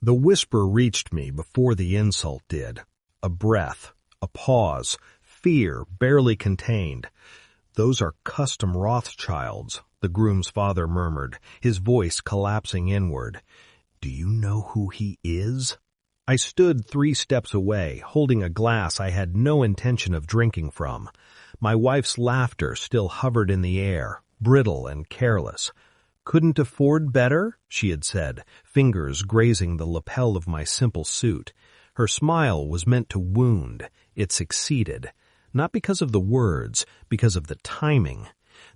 The whisper reached me before the insult did. A breath, a pause, fear barely contained. "Those are custom Rothschilds," the groom's father murmured, his voice collapsing inward. "Do you know who he is?" I stood 3 steps away, holding a glass I had no intention of drinking from. My wife's laughter still hovered in the air, brittle and careless. "Couldn't afford better?" she had said, fingers grazing the lapel of my simple suit. Her smile was meant to wound. It succeeded. Not because of the words, because of the timing.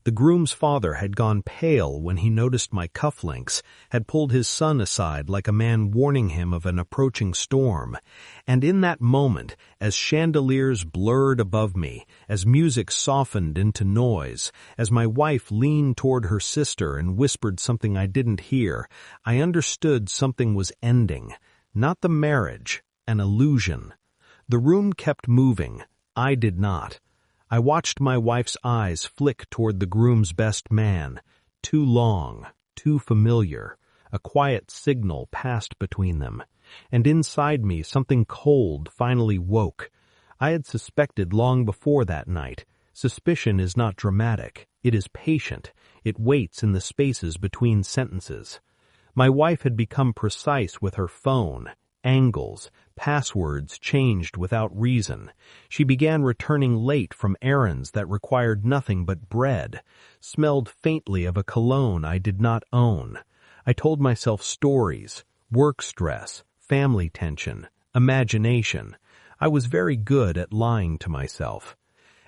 The groom's father had gone pale when he noticed my cufflinks, had pulled his son aside like a man warning him of an approaching storm. And in that moment, as chandeliers blurred above me, as music softened into noise, as my wife leaned toward her sister and whispered something I didn't hear, I understood something was ending. Not the marriage, an illusion. The room kept moving. I did not. I watched my wife's eyes flick toward the groom's best man. Too long, too familiar. A quiet signal passed between them. And inside me something cold finally woke. I had suspected long before that night. Suspicion is not dramatic. It is patient. It waits in the spaces between sentences. My wife had become precise with her phone. Angles, passwords changed without reason. She began returning late from errands that required nothing but bread, smelled faintly of a cologne I did not own. I told myself stories, work stress, family tension, imagination. I was very good at lying to myself.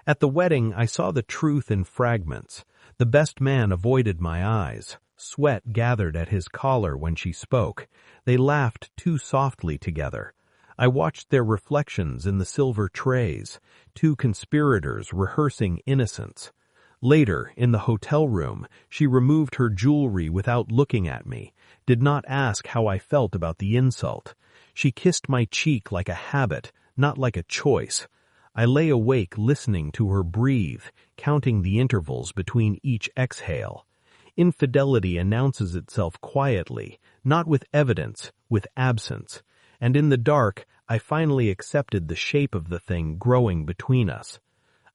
At the wedding, I saw the truth in fragments. The best man avoided my eyes. Sweat gathered at his collar when she spoke. They laughed too softly together. I watched their reflections in the silver trays, 2 conspirators rehearsing innocence. Later, in the hotel room, she removed her jewelry without looking at me, did not ask how I felt about the insult. She kissed my cheek like a habit, not like a choice. I lay awake listening to her breathe, counting the intervals between each exhale. Infidelity announces itself quietly, not with evidence, with absence. And in the dark, I finally accepted the shape of the thing growing between us.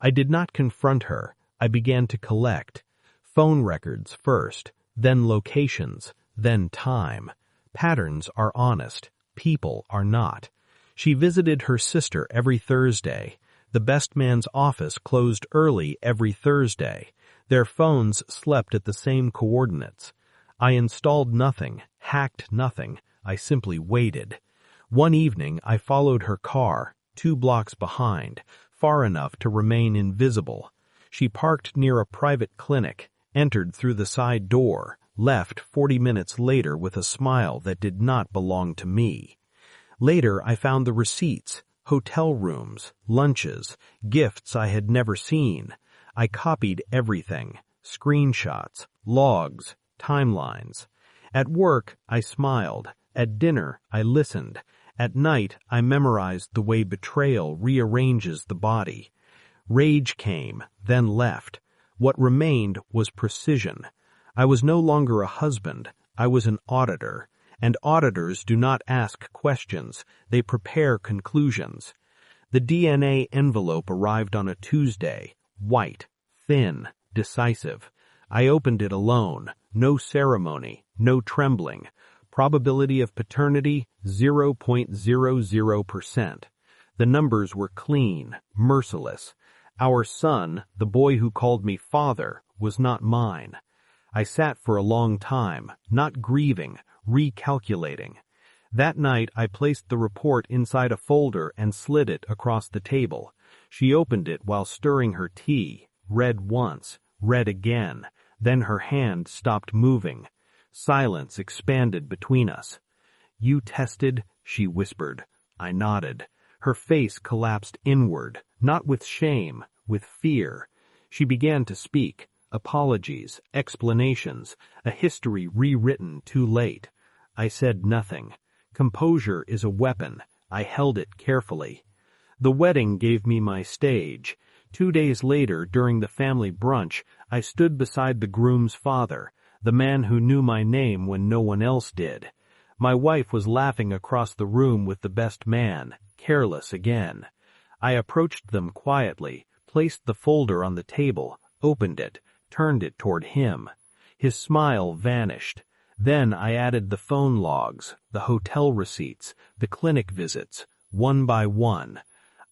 I did not confront her. I began to collect. Phone records first, then locations, then time. Patterns are honest. People are not. She visited her sister every Thursday. The best man's office closed early every Thursday. Their phones slept at the same coordinates. I installed nothing, hacked nothing. I simply waited. One evening, I followed her car, 2 blocks behind, far enough to remain invisible. She parked near a private clinic, entered through the side door, left 40 minutes later with a smile that did not belong to me. Later, I found the receipts, hotel rooms, lunches, gifts I had never seen. I copied everything, screenshots, logs, timelines. At work, I smiled. At dinner, I listened. At night, I memorized the way betrayal rearranges the body. Rage came, then left. What remained was precision. I was no longer a husband. I was an auditor. And auditors do not ask questions. They prepare conclusions. The DNA envelope arrived on a Tuesday. White, thin, decisive. I opened it alone. No ceremony, no trembling. Probability of paternity, 0.00%. The numbers were clean, merciless. Our son, the boy who called me father, was not mine. I sat for a long time, not grieving, recalculating. That night I placed the report inside a folder and slid it across the table. She opened it while stirring her tea, read once, read again, then her hand stopped moving. Silence expanded between us. "You tested?" she whispered. I nodded. Her face collapsed inward, not with shame, with fear. She began to speak. Apologies, explanations, a history rewritten too late. I said nothing. Composure is a weapon. I held it carefully. The wedding gave me my stage. 2 days later, during the family brunch, I stood beside the groom's father, the man who knew my name when no one else did. My wife was laughing across the room with the best man, careless again. I approached them quietly, placed the folder on the table, opened it, turned it toward him. His smile vanished. Then I added the phone logs, the hotel receipts, the clinic visits, one by one.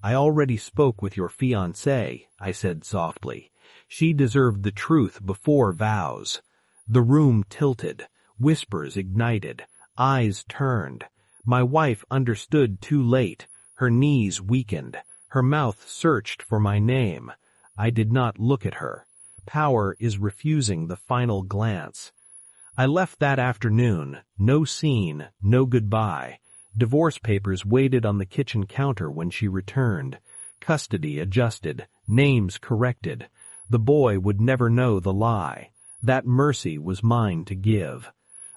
I already spoke with your fiancée, I said softly. She deserved the truth before vows. The room tilted, whispers ignited, eyes turned. My wife understood too late. Her knees weakened. Her mouth searched for my name. I did not look at her. Power is refusing the final glance. I left that afternoon, no scene, no goodbye. Divorce papers waited on the kitchen counter when she returned. Custody adjusted, names corrected. The boy would never know the lie. That mercy was mine to give.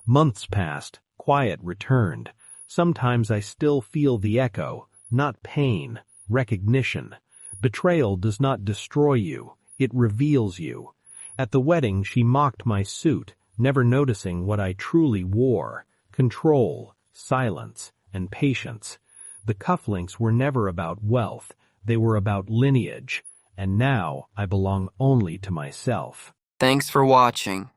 Months passed, quiet returned. Sometimes I still feel the echo, not pain, recognition. Betrayal does not destroy you, it reveals you. At the wedding she mocked my suit, never noticing what I truly wore: control, silence, and patience. The cufflinks were never about wealth, they were about lineage, and now I belong only to myself. Thanks for watching.